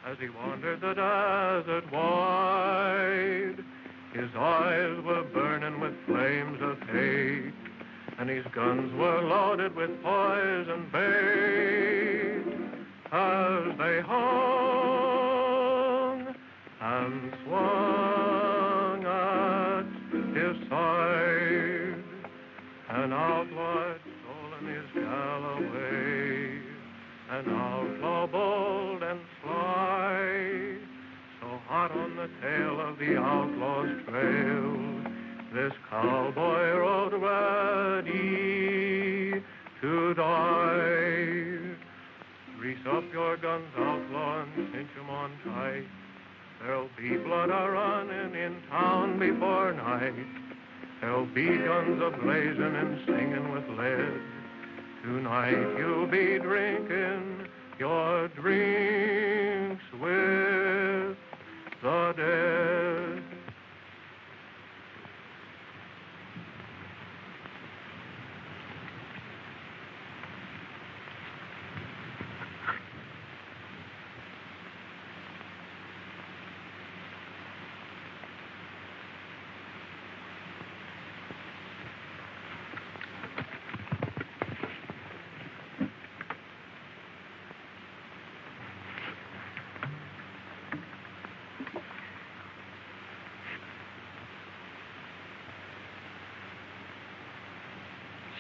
As he wandered the desert wide, his eyes were burning with flames of hate, and his guns were loaded with poison bait. As they hung and swung at his side, an outlaw had stolen his Galloway, an outlaw bold and sly, so hot on the tail of the outlaw's trail, this cowboy rode ready to die. Grease up your guns, outlaw, and cinch 'em on tight. There'll be blood a-running in town before night. There'll be guns a-blazing and singing with lead. Tonight you'll be drinking your drinks with the dead.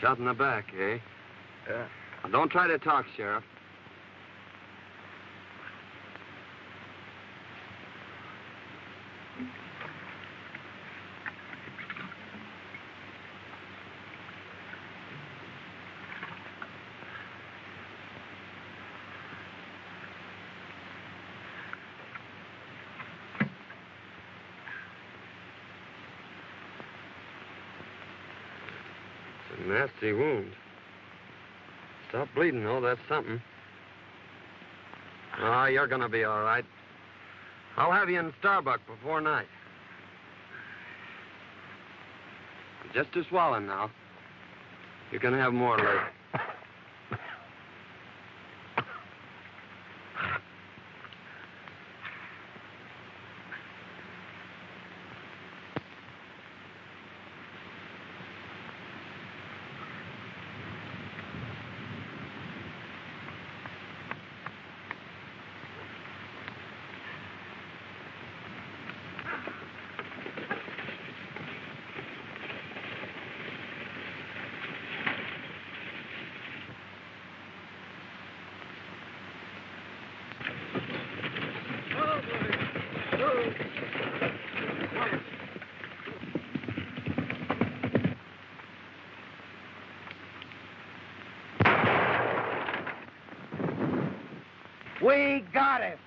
Shot in the back, eh? Yeah. Now, don't try to talk, Sheriff. Nasty wound. Stop bleeding, though. That's something. Ah, you're gonna be all right. I'll have you in Starbuck before night. Just a swallow now. You can have more later. We got it.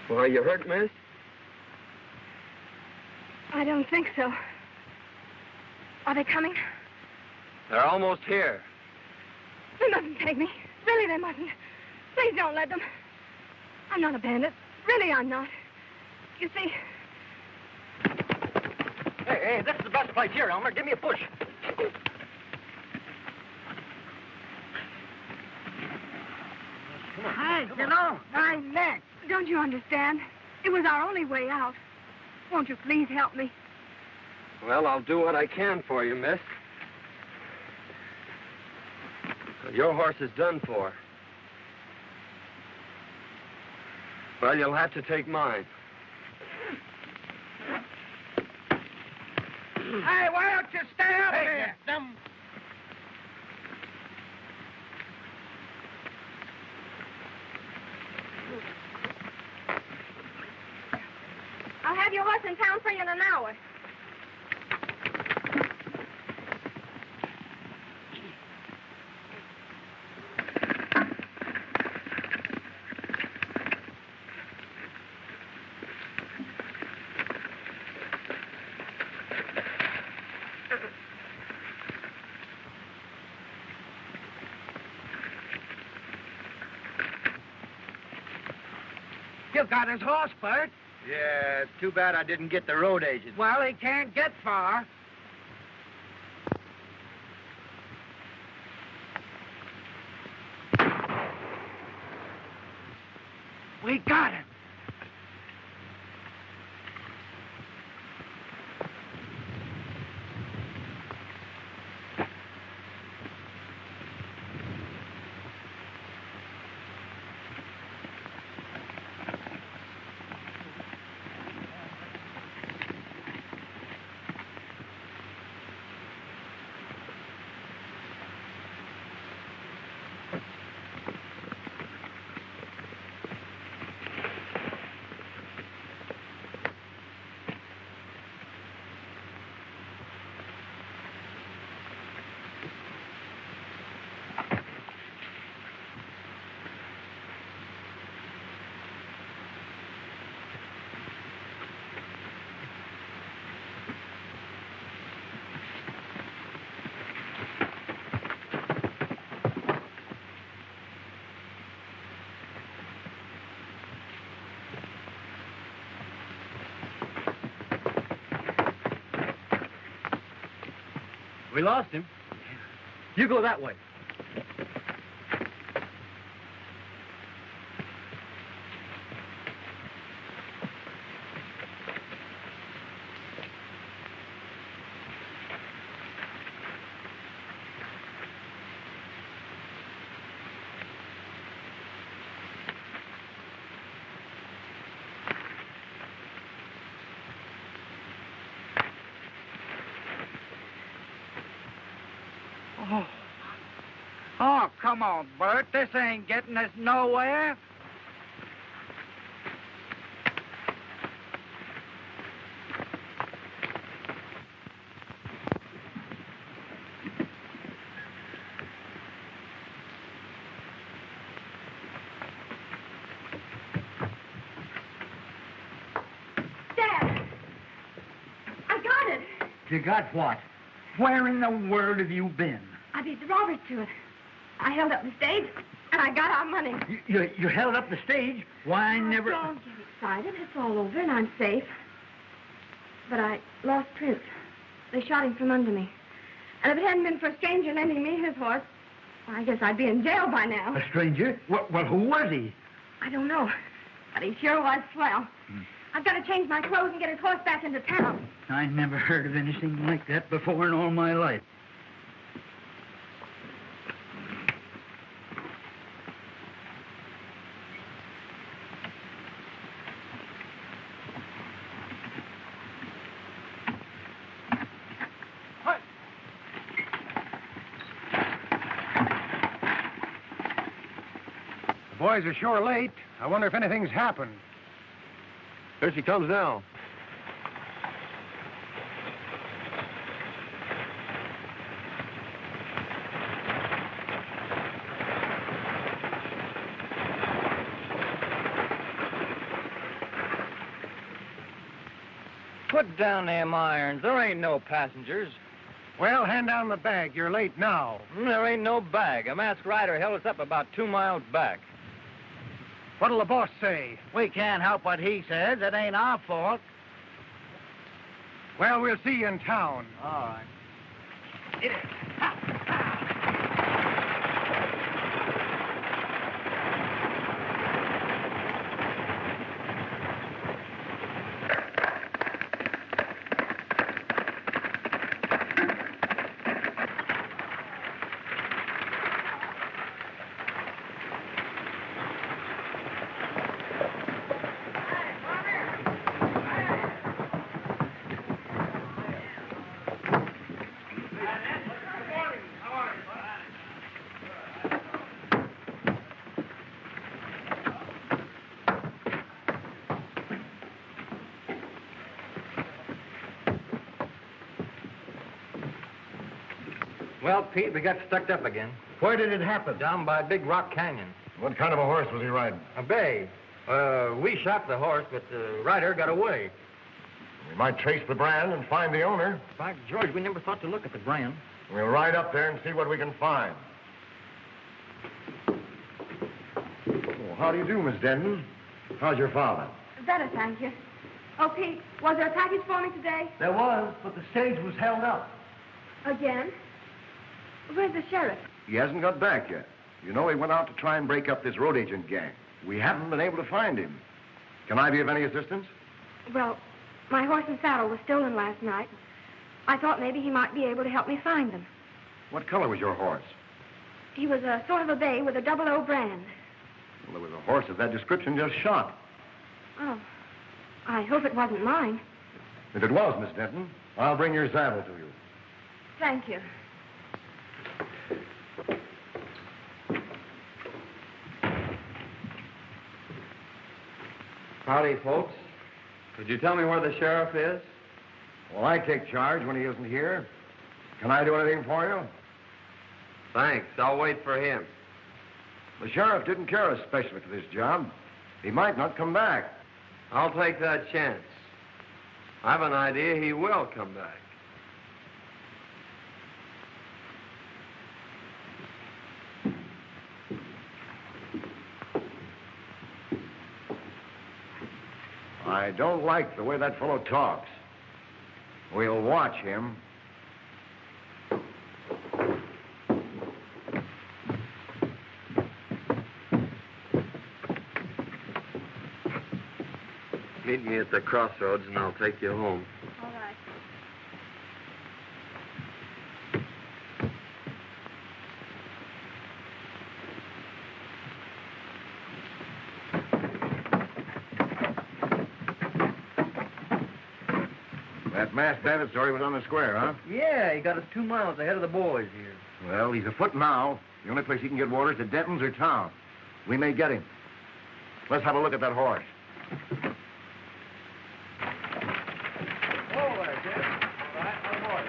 Well, you hurt, miss? I don't think so. Are they coming? They're almost here. They mustn't take me. Really, they mustn't. Please don't let them. I'm not a bandit. Really, I'm not. You see... Hey, this is the best place here, Elmer. Give me a push. Hey, get on. My neck. Don't you understand? It was our only way out. Won't you please help me? Well, I'll do what I can for you, miss. Your horse is done for. Well, you'll have to take mine. Hey, why don't you stay up here? I'll have your horse in town for you in an hour. You got his horse, Bert. Yeah, it's too bad I didn't get the road agent. Well, he can't get far. We got him. We lost him. You go that way. Oh, come on, Bert. This ain't getting us nowhere. Dad! I got it. You got what? Where in the world have you been? I beat the robbers to it. I held up the stage, and I got our money. You held up the stage? Why, I never... Don't get excited. It's all over, and I'm safe. But I lost Prince. They shot him from under me. And if it hadn't been for a stranger lending me his horse, well, I guess I'd be in jail by now. A stranger? Well, who was he? I don't know. But he sure was swell. I've got to change my clothes and get his horse back into town. I never heard of anything like that before in all my life. The boys are sure late. I wonder if anything's happened. Here she comes now. Put down them irons. There ain't no passengers. Well, hand down the bag. You're late now. There ain't no bag. A masked rider held us up about 2 miles back. What'll the boss say? We can't help what he says. It ain't our fault. Well, we'll see you in town. All right. Well, Pete, we got stuck up again. Where did it happen? Down by Big Rock Canyon. What kind of a horse was he riding? A bay. We shot the horse, but the rider got away. We might trace the brand and find the owner. By George, we never thought to look at the brand. We'll ride up there and see what we can find. Oh, how do you do, Miss Denton? How's your father? Better, thank you. Oh, Pete, was there a package for me today? There was, but the stage was held up. Again? Where's the sheriff? He hasn't got back yet. You know, he went out to try and break up this road agent gang. We haven't been able to find him. Can I be of any assistance? Well, my horse and saddle was stolen last night. I thought maybe he might be able to help me find them. What color was your horse? He was a sort of a bay with a 00 brand. Well, there was a horse of that description just shot. Oh, I hope it wasn't mine. If it was, Miss Denton, I'll bring your saddle to you. Thank you. Howdy, folks. Could you tell me where the sheriff is? Well, I take charge when he isn't here. Can I do anything for you? Thanks. I'll wait for him. The sheriff didn't care especially for this job. He might not come back. I'll take that chance. I've an idea he will come back. I don't like the way that fellow talks. We'll watch him. Meet me at the crossroads and I'll take you home. All right. That masked bandit story was on the square, huh? Yeah, he got us 2 miles ahead of the boys here. Well, he's afoot now. The only place he can get water is at Denton's or town. We may get him. Let's have a look at that horse. Oh, there, Jim. All right, on board.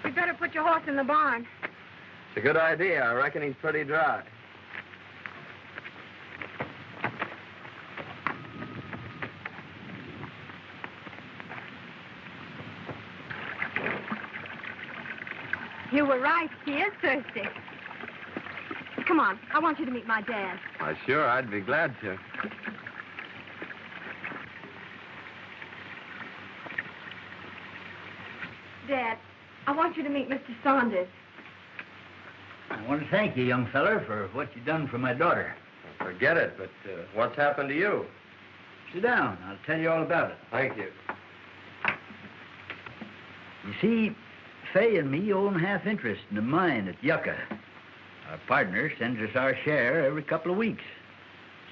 You'd better put your horse in the barn. It's a good idea. I reckon he's pretty dry. You were right. He is thirsty. Come on. I want you to meet my dad. Why, sure, I'd be glad to. Dad, I want you to meet Mr. Saunders. I want to thank you, young feller, for what you done for my daughter. Forget it, but what's happened to you? Sit down. I'll tell you all about it. Thank you. You see, Fay and me own half interest in the mine at Yucca. Our partner sends us our share every couple of weeks.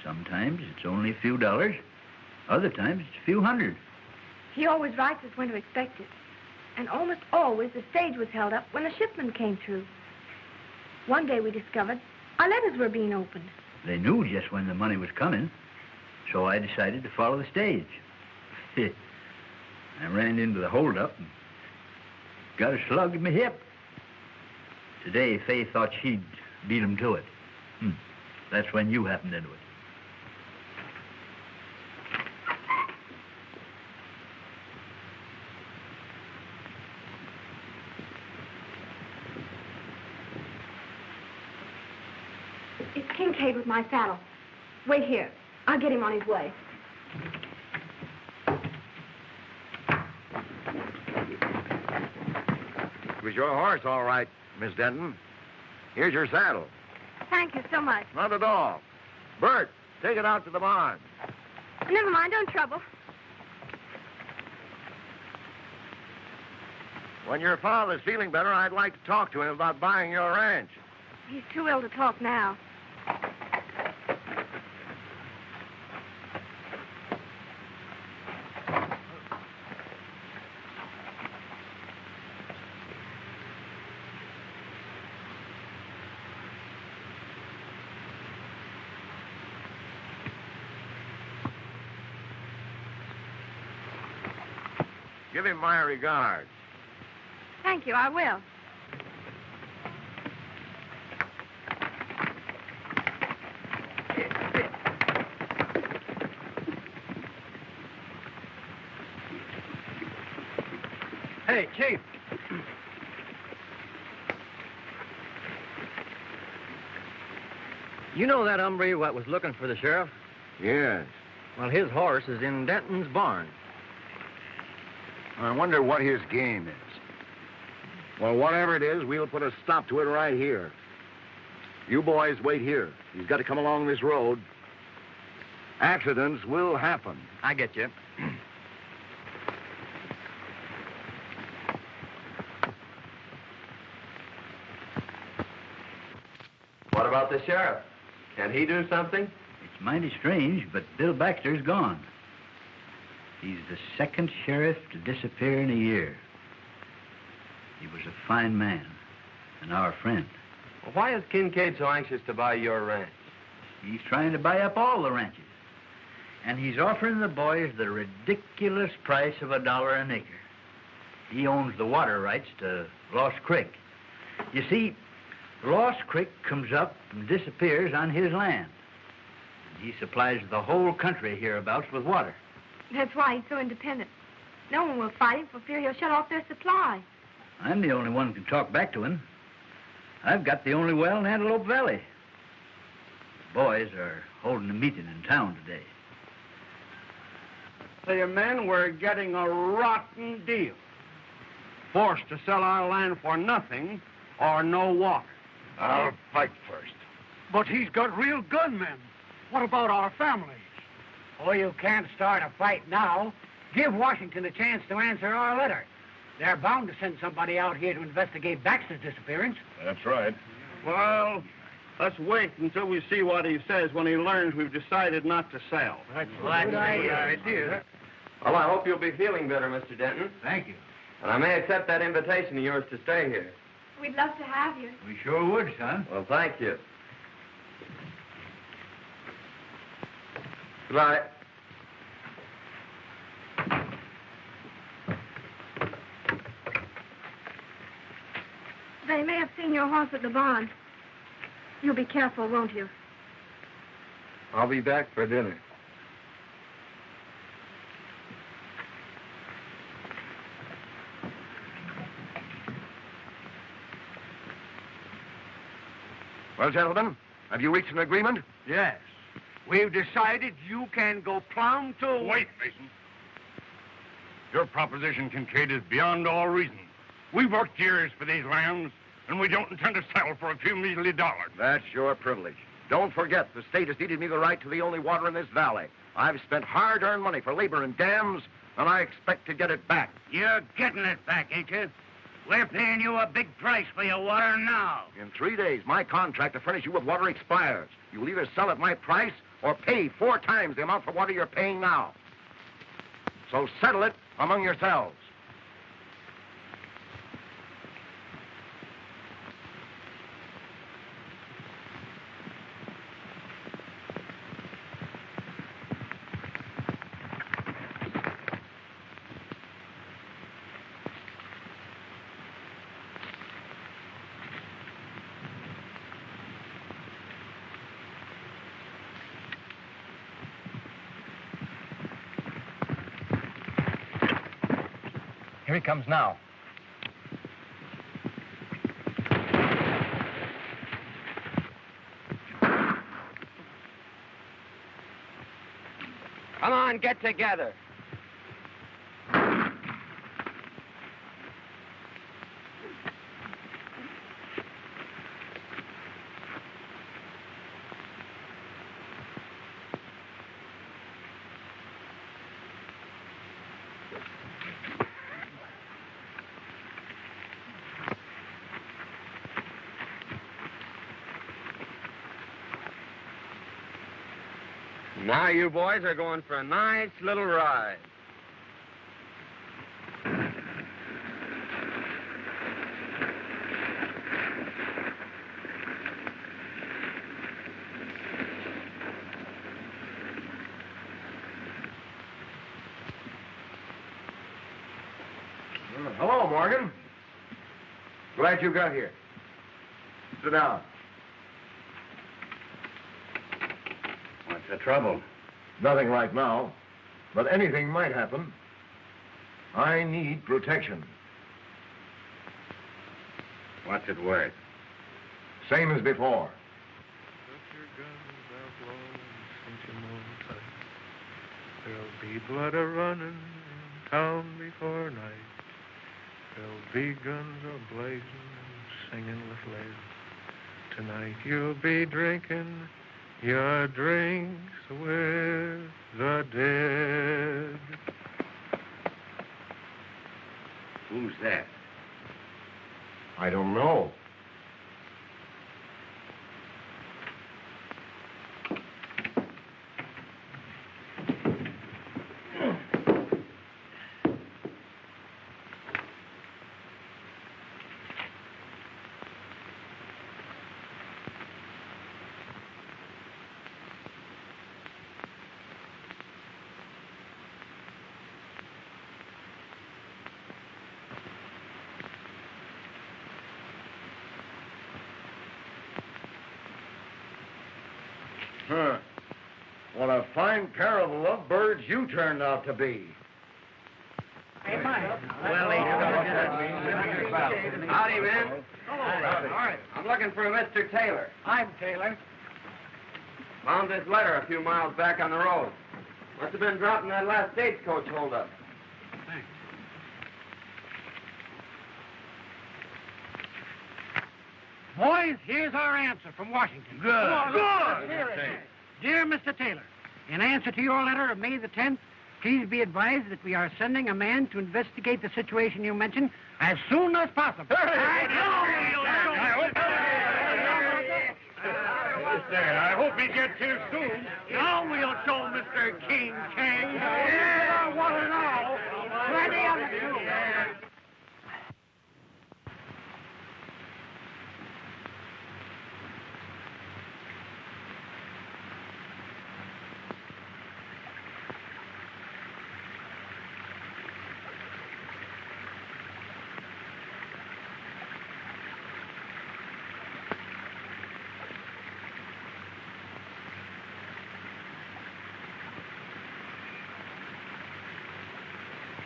Sometimes it's only a few dollars. Other times it's a few hundred. He always writes us when to expect it. And almost always the stage was held up when the shipment came through. One day we discovered our letters were being opened. They knew just when the money was coming, so I decided to follow the stage. I ran into the holdup and got a slug in my hip. Today, Fay thought she'd beat him to it. That's when you happened into it. It's Kincaid with my saddle. Wait here. I'll get him on his way. It was your horse, all right, Miss Denton. Here's your saddle. Thank you so much. Not at all. Bert, take it out to the barn. Never mind, don't trouble. When your father's feeling better, I'd like to talk to him about buying your ranch. He's too ill to talk now. Give him my regards. Thank you, I will. Hey, Chief. You know that hombre what was looking for the sheriff? Yes. Well, his horse is in Denton's barn. I wonder what his game is. Well, whatever it is, we'll put a stop to it right here. You boys wait here. He's got to come along this road. Accidents will happen. I get you. What about the sheriff? Can he do something? It's mighty strange, but Bill Baxter's gone. He's the second sheriff to disappear in a year. He was a fine man and our friend. Well, why is Kincaid so anxious to buy your ranch? He's trying to buy up all the ranches. And he's offering the boys the ridiculous price of $1 an acre. He owns the water rights to Lost Creek. You see, Lost Creek comes up and disappears on his land. And he supplies the whole country hereabouts with water. That's why he's so independent. No one will fight him for fear he'll shut off their supply. I'm the only one who can talk back to him. I've got the only well in Antelope Valley. The boys are holding a meeting in town today. Say, men, we're getting a rotten deal. Forced to sell our land for nothing or no water. I'll fight first. But he's got real gunmen. What about our families? Oh, you can't start a fight now. Give Washington a chance to answer our letter. They're bound to send somebody out here to investigate Baxter's disappearance. That's right. Well, let's wait until we see what he says when he learns we've decided not to sell. That's a good idea. Well, I hope you'll be feeling better, Mr. Denton. Thank you. And I may accept that invitation of yours to stay here. We'd love to have you. We sure would, son. Well, thank you. Goodbye. They may have seen your horse at the barn. You'll be careful, won't you? I'll be back for dinner. Well, gentlemen, have you reached an agreement? Yes. We've decided you can go plumb to... Wait, Mason. Your proposition, Kincaid, is beyond all reason. We've worked years for these lands, and we don't intend to settle for a few measly dollars. That's your privilege. Don't forget, the state has ceded me the right to the only water in this valley. I've spent hard-earned money for labor and dams, and I expect to get it back. You're getting it back, ain't you? We're paying you a big price for your water now. In 3 days, my contract to furnish you with water expires. You'll either sell at my price or pay 4 times the amount for water you're paying now. So settle it among yourselves. Here he comes now. Come on, get together. Now you boys are going for a nice little ride. Hello, Morgan. Glad you got here. Sit down. What's the trouble? Nothing right now, but anything might happen. I need protection. What's it worth? Same as before. Put your guns out low and cinch 'em on tight. There'll be blood a-running in town before night. There'll be guns a-blazing and singing with lead. Tonight you'll be drinking your drinks with the dead. Who's that? I don't know. Huh. What a fine pair of lovebirds you turned out to be. Hey, Mike. Howdy, man. All right. I'm looking for a Mr. Taylor. I'm Taylor. Found this letter a few miles back on the road. Must have been dropping that last stagecoach holdup. Thanks. Boys, here's our answer from Washington. Good. Dear Mr. Taylor, in answer to your letter of May the 10th, please be advised that we are sending a man to investigate the situation you mentioned as soon as possible. I hope he gets here soon. Now we'll show Mr. Kincaid. Yeah, what an all. Plenty of it, too.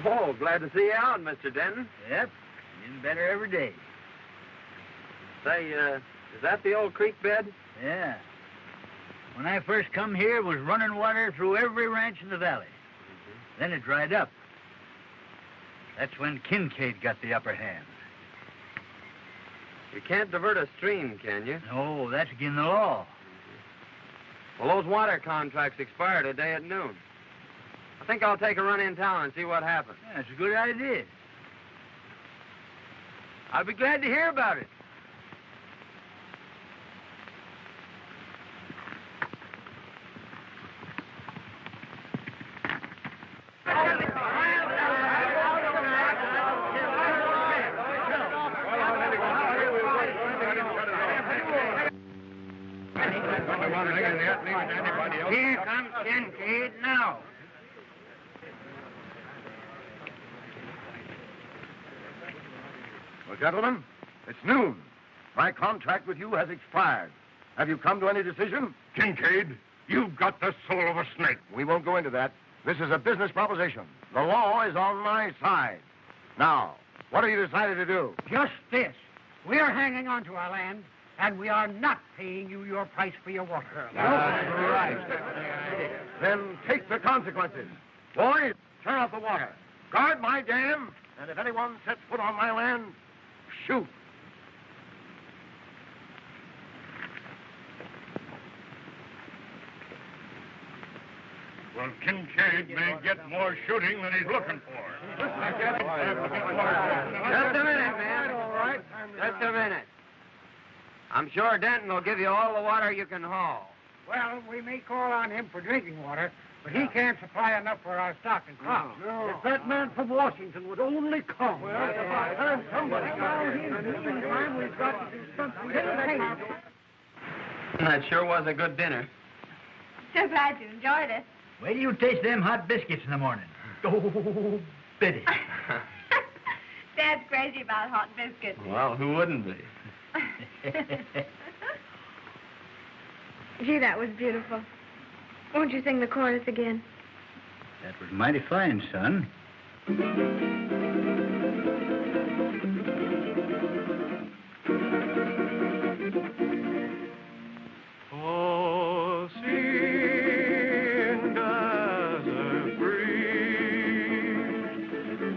Oh, glad to see you out, Mr. Denton. Yep. Getting better every day. Say, is that the old creek bed? Yeah. When I first come here, it was running water through every ranch in the valley. Then it dried up. That's when Kincaid got the upper hand. You can't divert a stream, can you? No, that's against the law. Well, those water contracts expire today at noon. I think I'll take a run in town and see what happens. Yeah, that's a good idea. I'll be glad to hear about it. Here comes Kincaid now. Well, gentlemen, it's noon. My contract with you has expired. Have you come to any decision? Kincaid, you've got the soul of a snake. We won't go into that. This is a business proposition. The law is on my side. Now, what have you decided to do? Just this. We're hanging on to our land, and we are not paying you your price for your water. That's right. Then take the consequences. Boys, turn off the water. Guard my dam, and if anyone sets foot on my land, shoot. Well, Kincaid may get more shooting than he's looking for. Just a minute, man. All right. Just a minute. I'm sure Denton will give you all the water you can haul. Well, we may call on him for drinking water, but he can't supply enough for our stock and crop. No. If that man from Washington would only come. Well, if I heard somebody around here, in the meantime, we've got to do something. That sure was a good dinner. So glad you enjoyed it. Wait till you taste them hot biscuits in the morning. Oh, Biddy. Dad's crazy about hot biscuits. Well, who wouldn't be? Gee, that was beautiful. Won't you sing the chorus again? That was mighty fine, son. Oh, sing, desert breeze,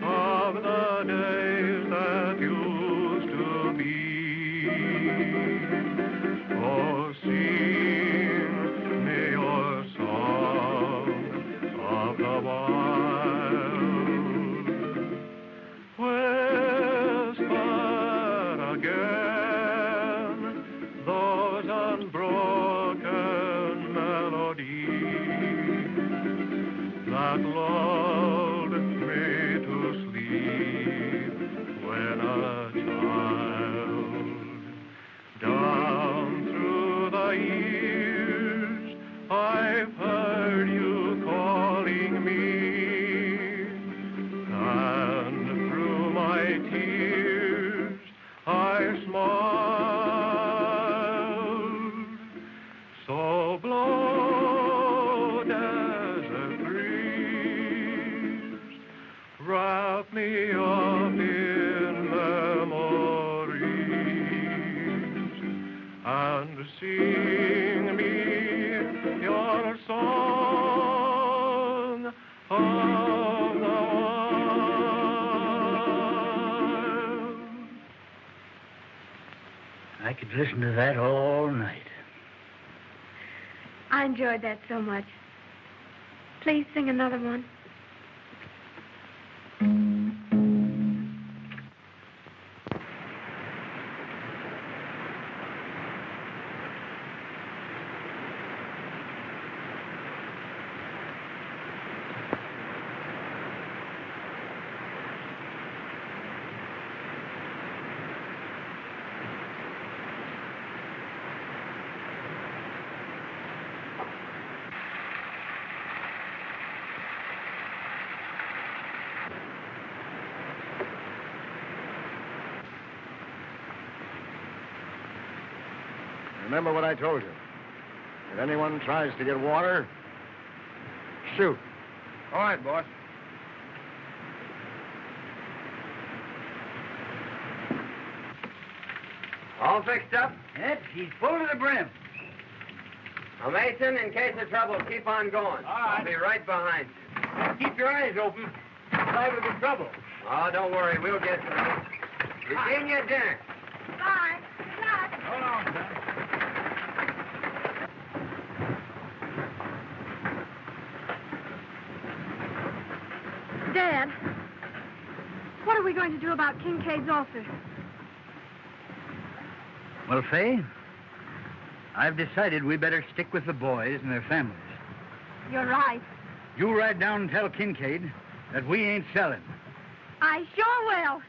of the days that used to be. Oh, sing me your song of the wild. Whisper again those unbroken melodies that lulled me to sleep when a child. Down through the years, I've heard you calling me, and through my tears, I smiled. So blow, desert breeze, wrap me up in memories, and sing me your song of the wild. I could listen to that all night. I enjoyed that so much. Please sing another one. Remember what I told you. If anyone tries to get water, shoot. All right, boss. All fixed up? Yep, she's full to the brim. Now, Mason, in case of trouble, keep on going. All right. I'll be right behind you. Keep your eyes open. Liable to be trouble. Oh, don't worry. We'll get through. Virginia, dinner. Bye. Good luck. Hold on, son. Dad, what are we going to do about Kincaid's ulcer? Well, Fay, I've decided we better stick with the boys and their families. You're right. You ride down and tell Kincaid that we ain't selling. I sure will.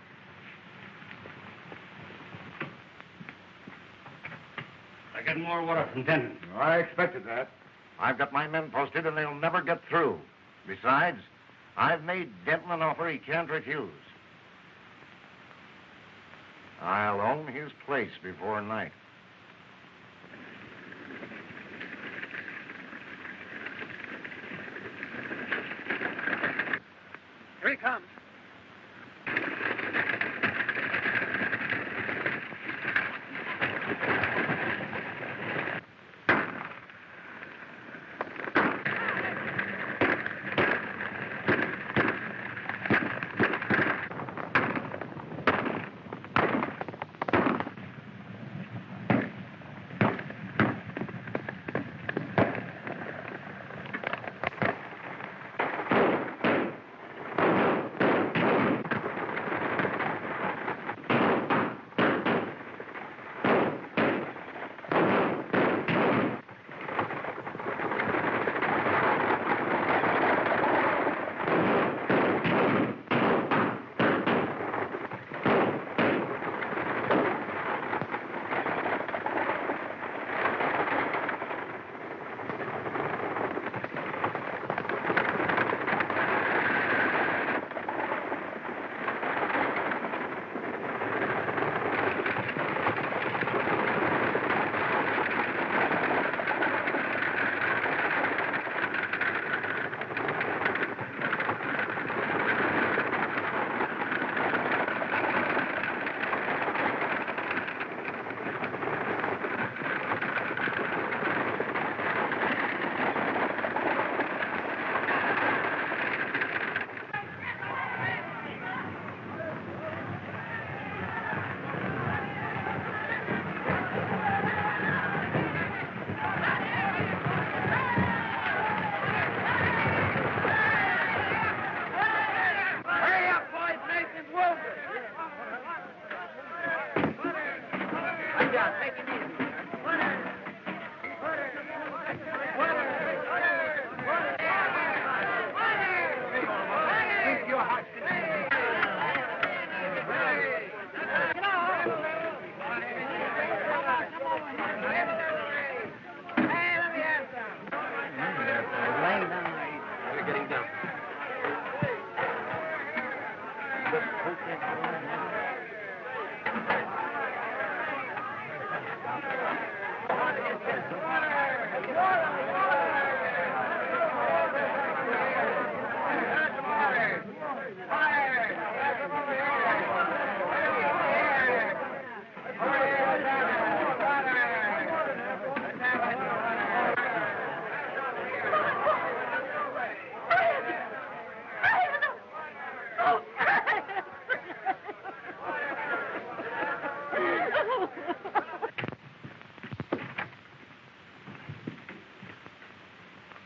I get more water from Denton. I expected that. I've got my men posted, and they'll never get through. Besides, I've made Denton an offer he can't refuse. I'll own his place before night. Here he comes.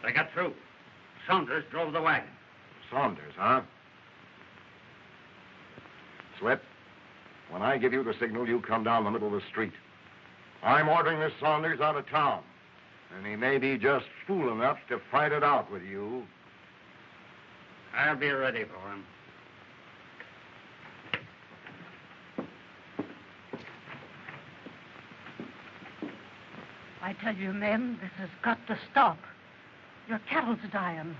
They got through. Saunders drove the wagon. Saunders, huh? Slip, when I give you the signal, you come down the middle of the street. I'm ordering this Saunders out of town, and he may be just fool enough to fight it out with you. I'll be ready for him. I tell you, men, this has got to stop. Your cattle's dying.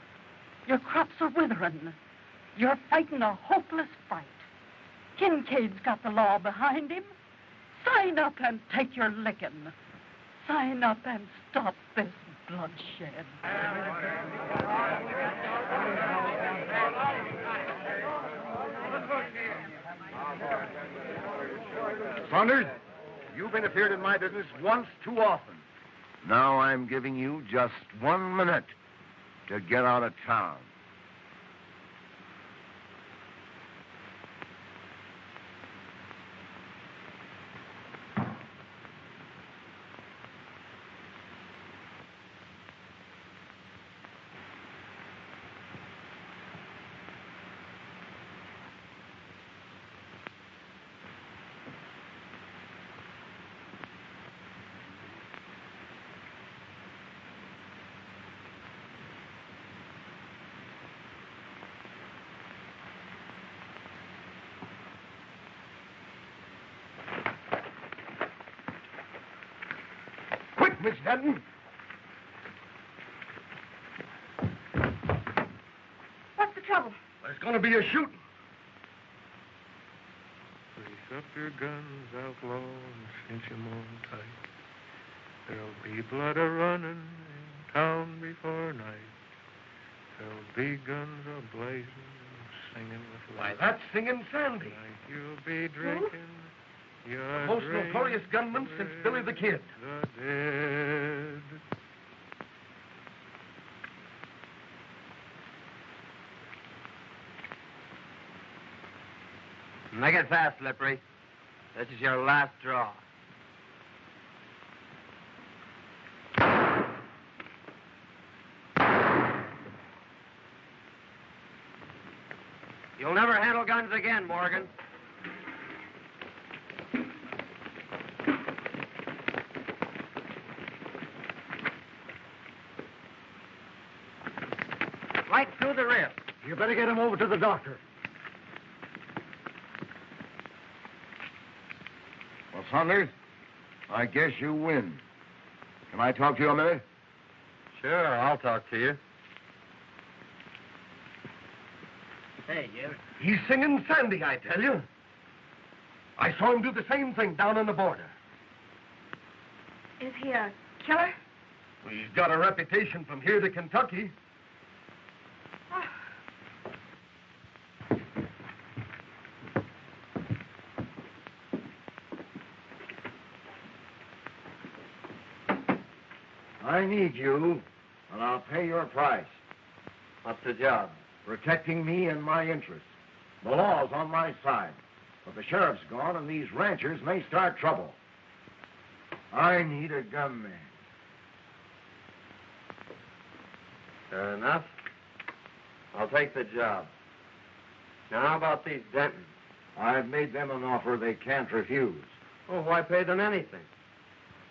Your crops are withering. You're fighting a hopeless fight. Kincaid's got the law behind him. Sign up and take your licking. Sign up and stop this bloodshed. Saunders, you've interfered in my business once too often. Now I'm giving you just 1 minute to get out of town. Miss Denton. What's the trouble? There's going to be a shooting. Grease up your guns, outlaw, and cinch 'em on tight. There'll be blood a-running in town before night. There'll be guns a-blazing, singing with Why, light. that's Singin Sandy. Tonight you'll be drinking. The most notorious gunman since Billy the Kid. The dead. Make it fast, Slippery. This is your last draw. You'll never handle guns again, Morgan. Right through the rib. You better get him over to the doctor. Well, Saunders, I guess you win. Can I talk to you a minute? Sure, I'll talk to you. Hey, Jim. He's Singin Sandy, I tell you. I saw him do the same thing down on the border. Is he a killer? Well, he's got a reputation from here to Kentucky. I need you, and I'll pay your price. What's the job? Protecting me and my interests. The law's on my side, but the sheriff's gone, and these ranchers may start trouble. I need a gunman. Fair enough. I'll take the job. Now, how about these Dentons? I've made them an offer they can't refuse. Oh, why pay them anything?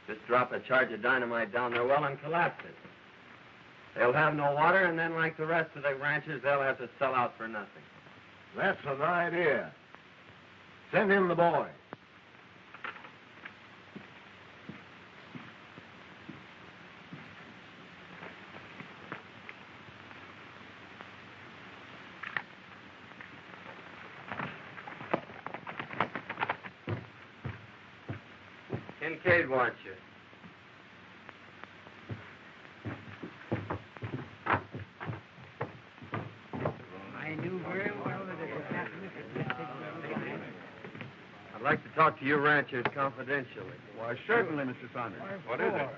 Just drop a charge of dynamite down their well and collapse it. They'll have no water, and then, like the rest of the ranchers, they'll have to sell out for nothing. That's an idea. Send in the boy. Kincaid wants you. I knew very well that it was happening. I'd like to talk to you ranchers confidentially. Why, certainly, Mr. Saunders. What is it?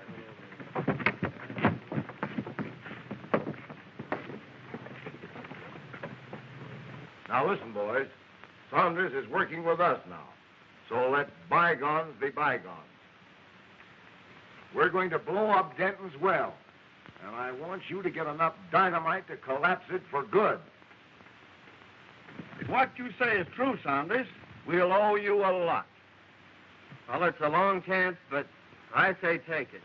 Now listen, boys. Saunders is working with us now. So let bygones be bygones. We're going to blow up Denton's well, And I want you to get enough dynamite to collapse it for good. If what you say is true, Saunders, we'll owe you a lot. Well, it's a long chance, but I say take it.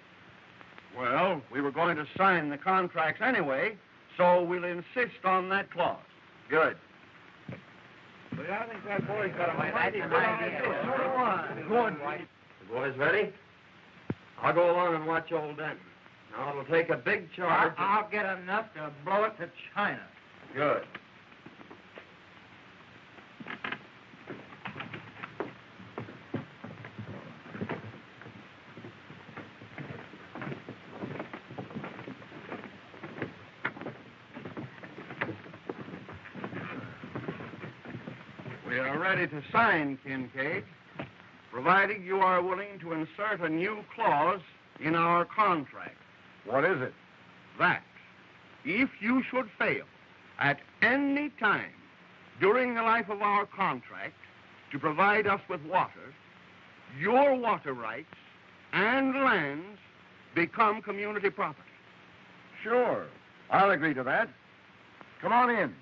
Well, we were going to sign the contracts anyway, so we'll insist on that clause. Good. But I think that boy's got a mighty good idea. So do I. Good. The boys ready? I'll go along and watch old Denton. Now, it'll take a big charge. I'll get enough to blow it to China. Good. We are ready to sign, Kincaid, provided you are willing to insert a new clause in our contract. What is it? That if you should fail at any time during the life of our contract to provide us with water, your water rights and lands become community property. Sure. I'll agree to that. Come on in.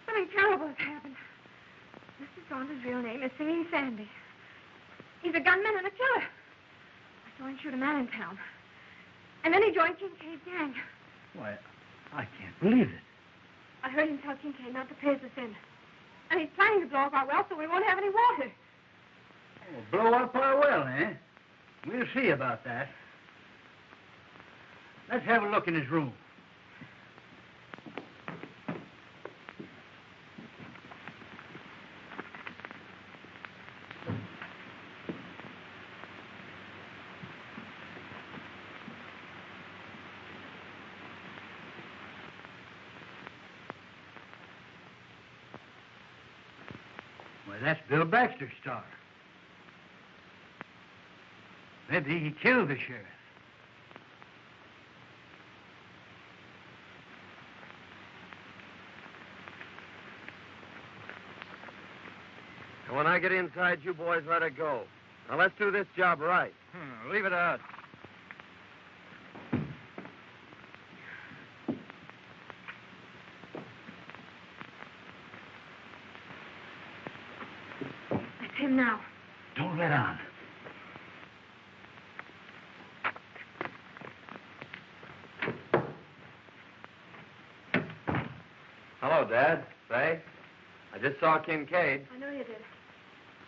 Something terrible has happened. Mr. Saunders' real name is Singin Sandy. He's a gunman and a killer. I saw him shoot a man in town. And then he joined Kincaid's gang. Why, I can't believe it. I heard him tell Kincaid not to pay us in. And he's planning to blow up our well so we won't have any water. Oh, blow up our well, eh? We'll see about that. Let's have a look in his room. Why, that's Bill Baxter's star. Maybe he killed the sheriff. And when I get inside, you boys let it go. Now, let's do this job right. Leave it to us. That's him now. Don't let on. Hello, Dad. Say, I just saw Kincaid. I know you did.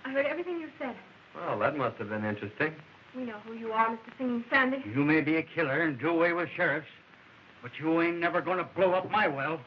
I heard everything you said. Well, that must have been interesting. We know who you are, Mr. Singing Sandy. You may be a killer and do away with sheriffs, but you ain't never gonna blow up my well.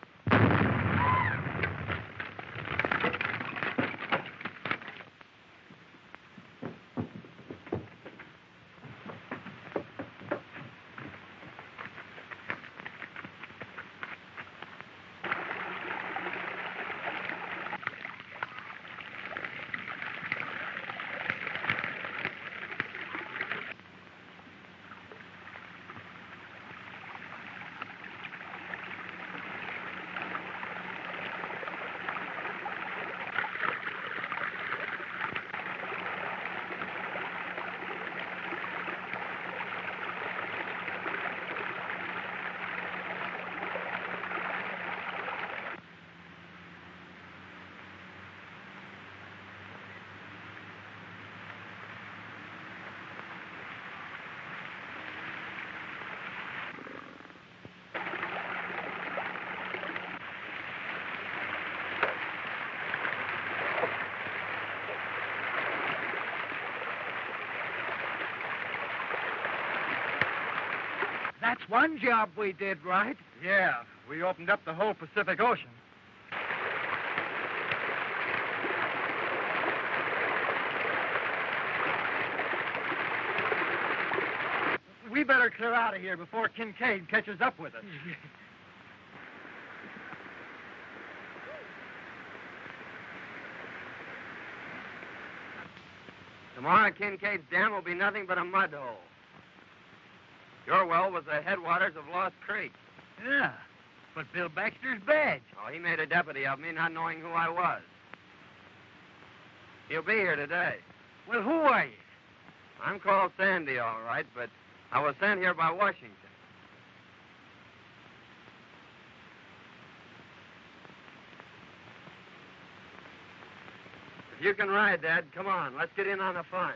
That's one job we did right. Yeah, we opened up the whole Pacific Ocean. We better clear out of here before Kincaid catches up with us. Tomorrow, Kincaid's dam will be nothing but a mud hole. Your well was the headwaters of Lost Creek. Yeah, but Bill Baxter's badge. Oh, he made a deputy of me, not knowing who I was. He'll be here today. Well, who are you? I'm called Sandy, all right, but I was sent here by Washington. If you can ride, Dad, come on. Let's get in on the fun.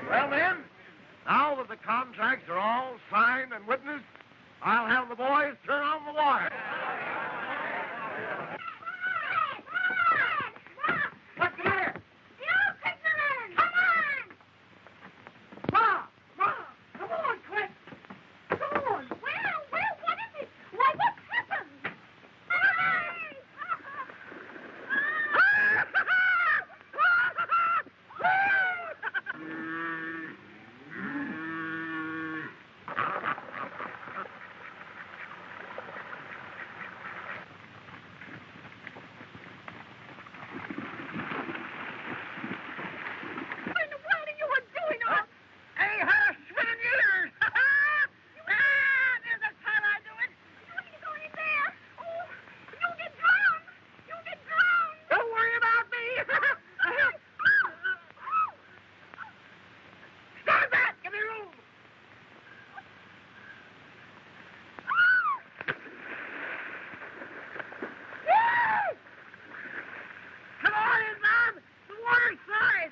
Well, then, now that the contracts are all signed and witnessed, I'll have the boys turn on the water. What's the matter? You fishermen! Come on! Ma! Come on, quick! Come on! Well, what is it? Why, what's happened? What in the world are you doing? Hey, her swinging years! There's a time I do it. You need to go in there. Oh, you'll get drowned. You'll get drowned. Don't worry about me! Stand back! Give me room! Come on in, Mom! The water's side!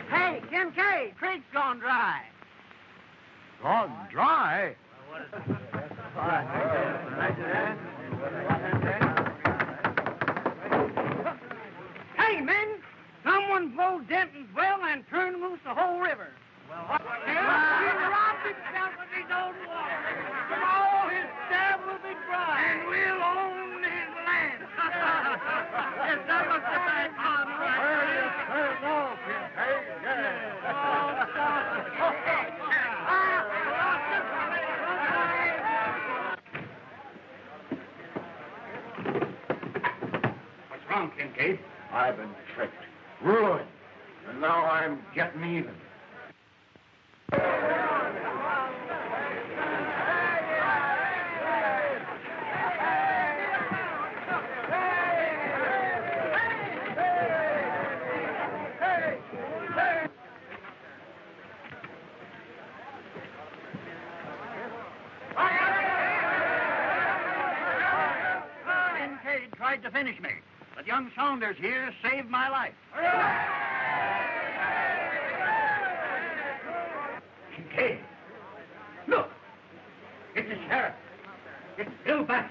Hey, Kincaid, creek's gone dry. Gone dry? Hey, men, someone blowed Denton's well and turned loose the whole river. Well, what? He robbed himself of his own water. And all his dam will be dry. And we'll own his land. Yes, that was the bad contract. Where do you turn off, Kincaid? What's wrong, Kincaid? I've been tricked, ruined, and now I'm getting even. Kincaid tried to finish me, but But young Saunders here saved my life. Kincaid! Look! It's the sheriff! It's Bill Baxter!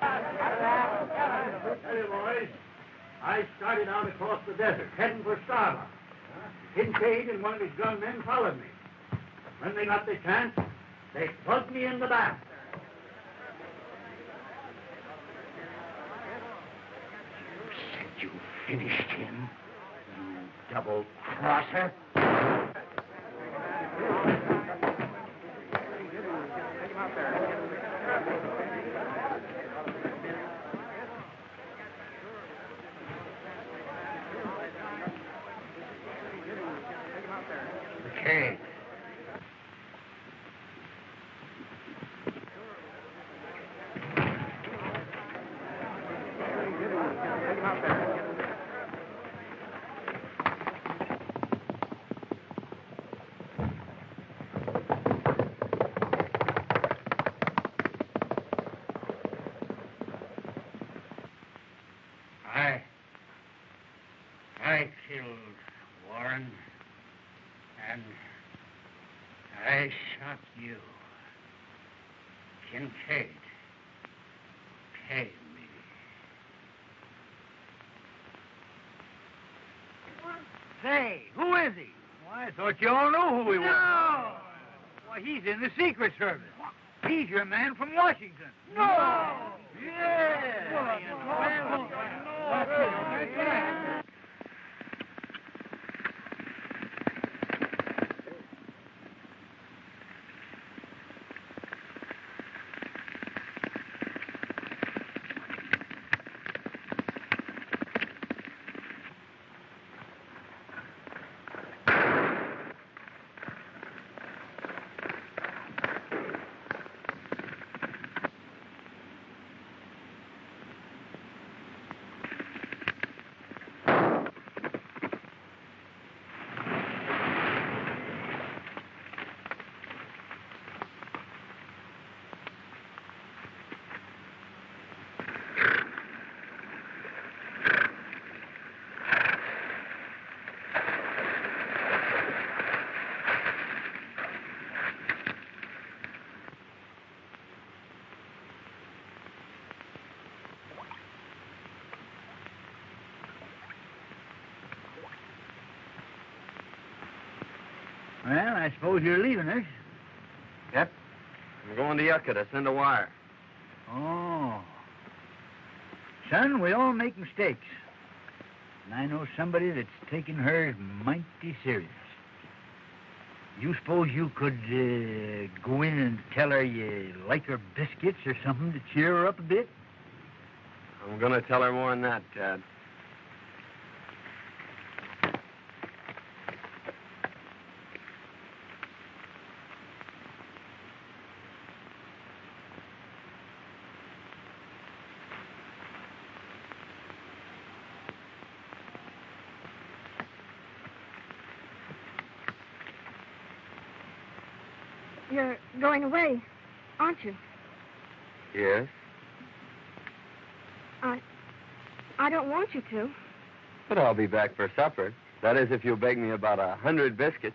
Hey, boys. I started out across the desert, heading for Starbuck. Kincaid and one of his gunmen followed me. When they got the chance, they plugged me in the back. You finished him, you double-crosser. Okay. I killed Warren, and I shot you. Kincaid, pay me. Say, who is he? Well, I thought you all knew who he was. No! Why, he's in the Secret Service. He's your man from Washington. No! Yeah. Well, I suppose you're leaving us. Yep. I'm going to Yucca to send a wire. Oh. Son, we all make mistakes. And I know somebody that's taking hers mighty serious. You suppose you could go in and tell her you like her biscuits or something to cheer her up a bit? I'm going to tell her more than that, Dad. You're going away, aren't you? Yes? I don't want you to. But I'll be back for supper. That is, if you'll bake me about 100 biscuits.